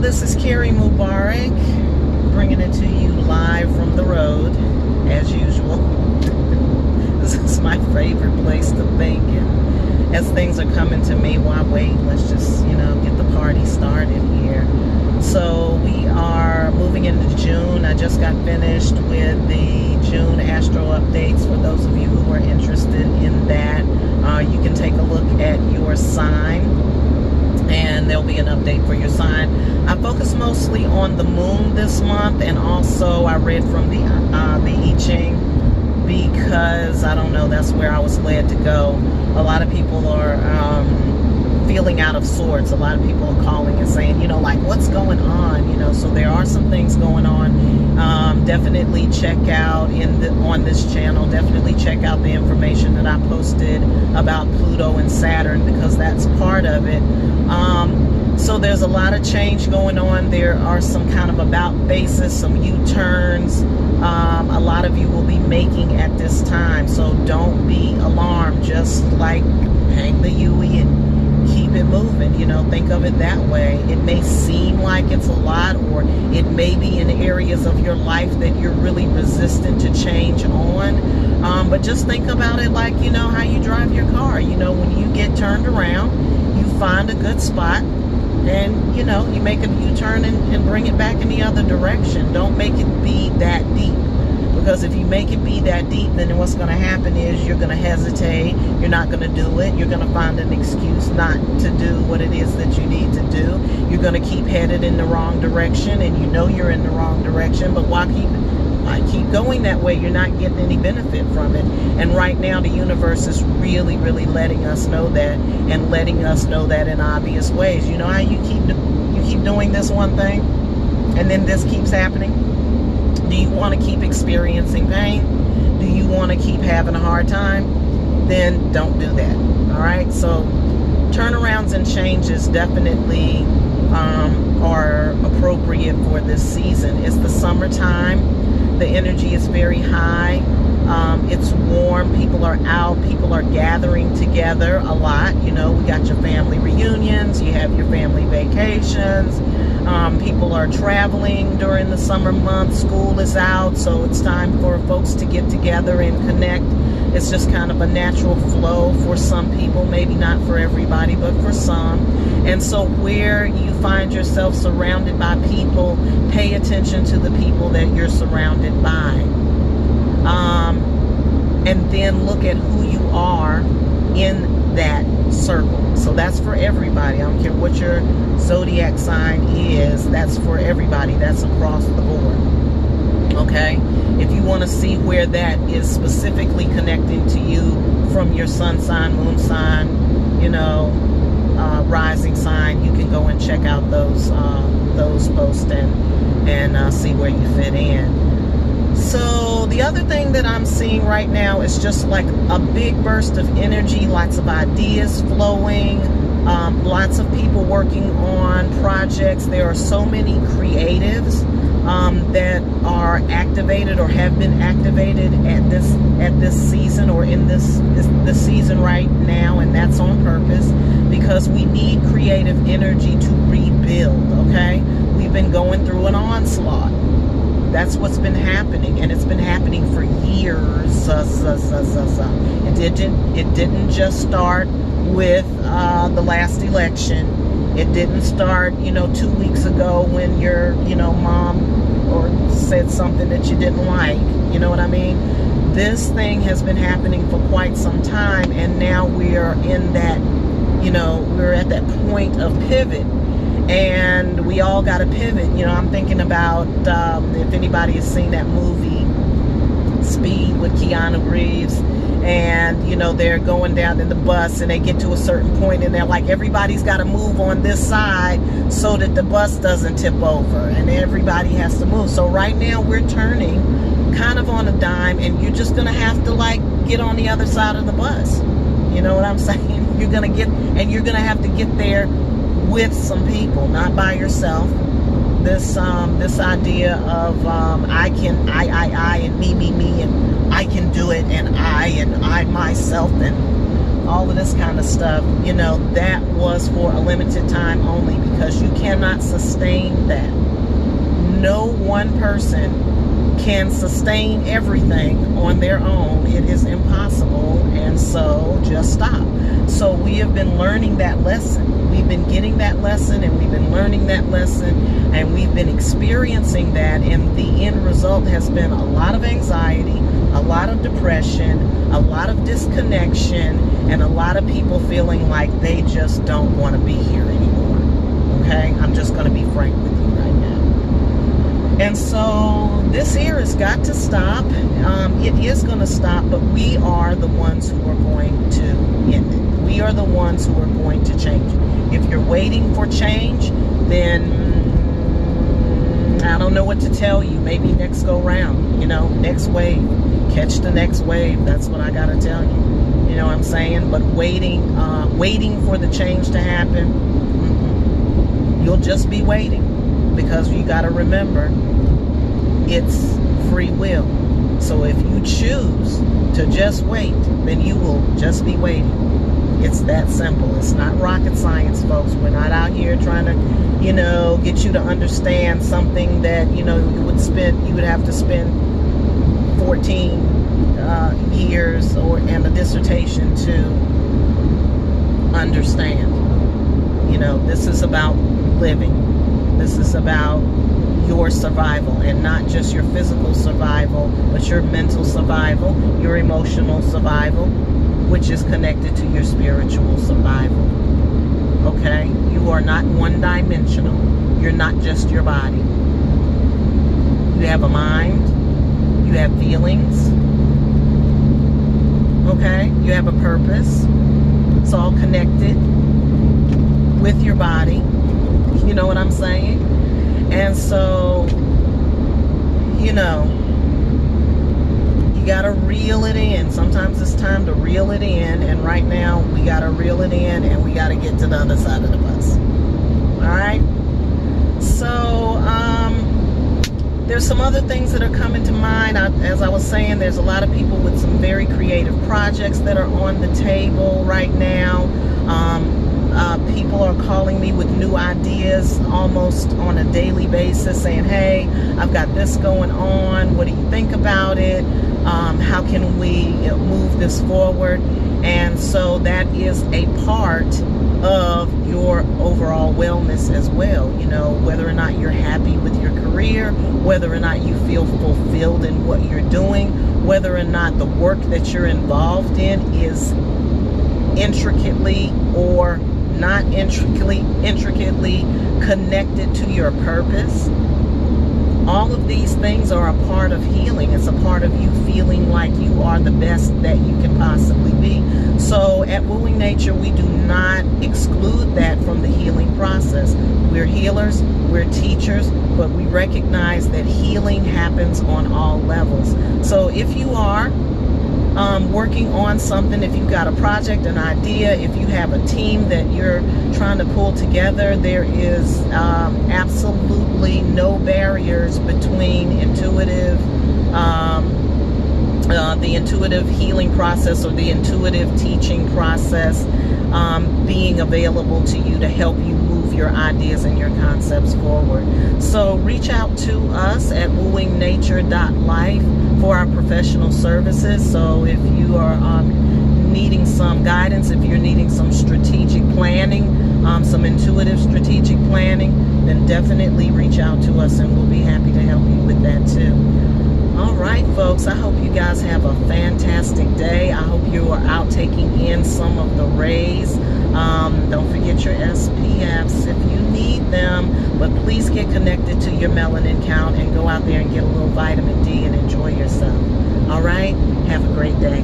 This is Kerri Mubaarak, bringing it to you live from the road, as usual. This is my favorite place to think, and as things are coming to me, why wait? Let's just, get the party started here. So we are moving into June. I just got finished with the June astro updates. For those of you who are interested in that, you can take a look at your sign, and there'll be an update for your sign. I focus mostly on the moon this month, and also I read from the I Ching, because I don't know, that's where I was led to go. A lot of people are feeling out of sorts. A lot of people are calling and saying, like, what's going on? So there are some things going on. Definitely check out on this channel, definitely check out the information that I posted about Pluto and Saturn, because that's part of it. So there's a lot of change going on. There are some kind of about faces, some U-turns. A lot of you will be making at this time, so don't be alarmed. Just like hang the Yui and keep it moving. Think of it that way. It may seem like it's a lot, or it may be in areas of your life that you're really resistant to change on. But just think about it like, how you drive your car. When you get turned around, you find a good spot, and you make a U-turn and bring it back in the other direction. Don't make it be that deep, because if you make it be that deep, then what's going to happen is you're going to hesitate. You're not going to do it. You're going to find an excuse not to do what it is that you need to do. You're going to keep headed in the wrong direction, and you're in the wrong direction, but why keep going that way? You're not getting any benefit from it. And right now the universe is really, really letting us know that, and letting us know that in obvious ways. You know how you keep doing this one thing, and then this keeps happening? Do you want to keep experiencing pain? Do you want to keep having a hard time? Then don't do that. All right? So turnarounds and changes definitely are appropriate for this season. It's the summertime. The energy is very high. It's warm. People are out. People are gathering together a lot. We got your family reunions. You have your family vacations. People are traveling during the summer months. School is out, so it's time for folks to get together and connect. It's just kind of a natural flow for some people, maybe not for everybody, but for some. And so where you find yourself surrounded by people, pay attention to the people that you're surrounded by. And then look at who you are in that circle. So that's for everybody. I don't care what your zodiac sign is. That's for everybody. That's across the board. Okay? If you want to see where that is specifically connecting to you from your sun sign, moon sign, rising sign, you can go and check out those posts and see where you fit in. So the other thing that I'm seeing right now is just like a big burst of energy, lots of ideas flowing, lots of people working on projects. There are so many creatives that are activated or have been activated at this season, or in this season right now, and that's on purpose, because we need creative energy to rebuild. Okay, we've been going through an onslaught. That's what's been happening, and it's been happening for years. It didn't just start with the last election. It didn't start, 2 weeks ago when your, mom or said something that you didn't like. You know what I mean? This thing has been happening for quite some time, and now we're in that, we're at that point of pivot. And we all got to pivot. I'm thinking about, if anybody has seen that movie, Speed, with Keanu Reeves, and, they're going down in the bus, and they get to a certain point, and they're like, everybody's got to move on this side so that the bus doesn't tip over, and everybody has to move. So right now we're turning kind of on a dime, and you're just going to have to, get on the other side of the bus. You know what I'm saying? You're going to have to get there with some people, not by yourself. This idea of I and me, and I can do it, and I myself, and all of this kind of stuff, that was for a limited time only, because you cannot cannot sustain that. No one person can sustain everything on their own. It is impossible, and so just stop. So we have been learning that lesson. We've been getting that lesson, and we've been learning that lesson, and we've been experiencing that, and the end result has been a lot of anxiety, a lot of depression, a lot of disconnection, and a lot of people feeling like they just don't want to be here anymore. Okay? I'm just going to be frank with you right now. And so this here has got to stop. It is going to stop, but we are the ones who are going to end it. We are the ones who are going to change it. If you're waiting for change, then I don't know what to tell you. Maybe next go round, next wave. Catch the next wave. That's what I got to tell you. You know what I'm saying? But waiting for the change to happen, you'll just be waiting. Because you got to remember, it's free will. So if you choose to just wait, then you will just be waiting. It's that simple. It's not rocket science, folks. We're not out here trying to, get you to understand something that, you would have to spend 14 years and a dissertation to understand. This is about living. This is about your survival, and not just your physical survival, but your mental survival, your emotional survival, which is connected to your spiritual survival. Okay? You are not one-dimensional. You're not just your body. You have a mind. You have feelings. Okay? You have a purpose. It's all connected with your body. You know what I'm saying? And so, you got to reel it in. Sometimes it's time to reel it in. And right now, we got to reel it in, and we got to get to the other side of the bus. All right? So, there's some other things that are coming to mind. As I was saying, there's a lot of people with some very creative projects that are on the table right now. People are calling me with new ideas almost on a daily basis, saying, hey, I've got this going on. What do you think about it? How can we move this forward? And so that is a part of your overall wellness as well. Whether or not you're happy with your career, whether or not you feel fulfilled in what you're doing, whether or not the work that you're involved in is intricately or not intricately connected to your purpose. All of these things are a part of healing. It's a part of you feeling like you are the best that you can possibly be. So at Wooing Nature, we do not exclude that from the healing process. We're healers, we're teachers, but we recognize that healing happens on all levels. So if you are working on something, if you've got a project, an idea, if you have a team that you're trying to pull together, there is absolutely no barriers between the intuitive healing process or the intuitive teaching process being available to you to help you move your ideas and your concepts forward. So reach out to us at wooingnature.life for our professional services. So if you are needing some guidance, if you're needing some strategic planning, some intuitive strategic planning, then definitely reach out to us, and we'll be happy to help you with that too. All right, folks, I hope you guys have a fantastic day. I hope you are out taking in some of the rays. Don't forget your SPFs if you need them, but please get connected to your melanin count and go out there and get a little vitamin D and enjoy yourself. All right, have a great day.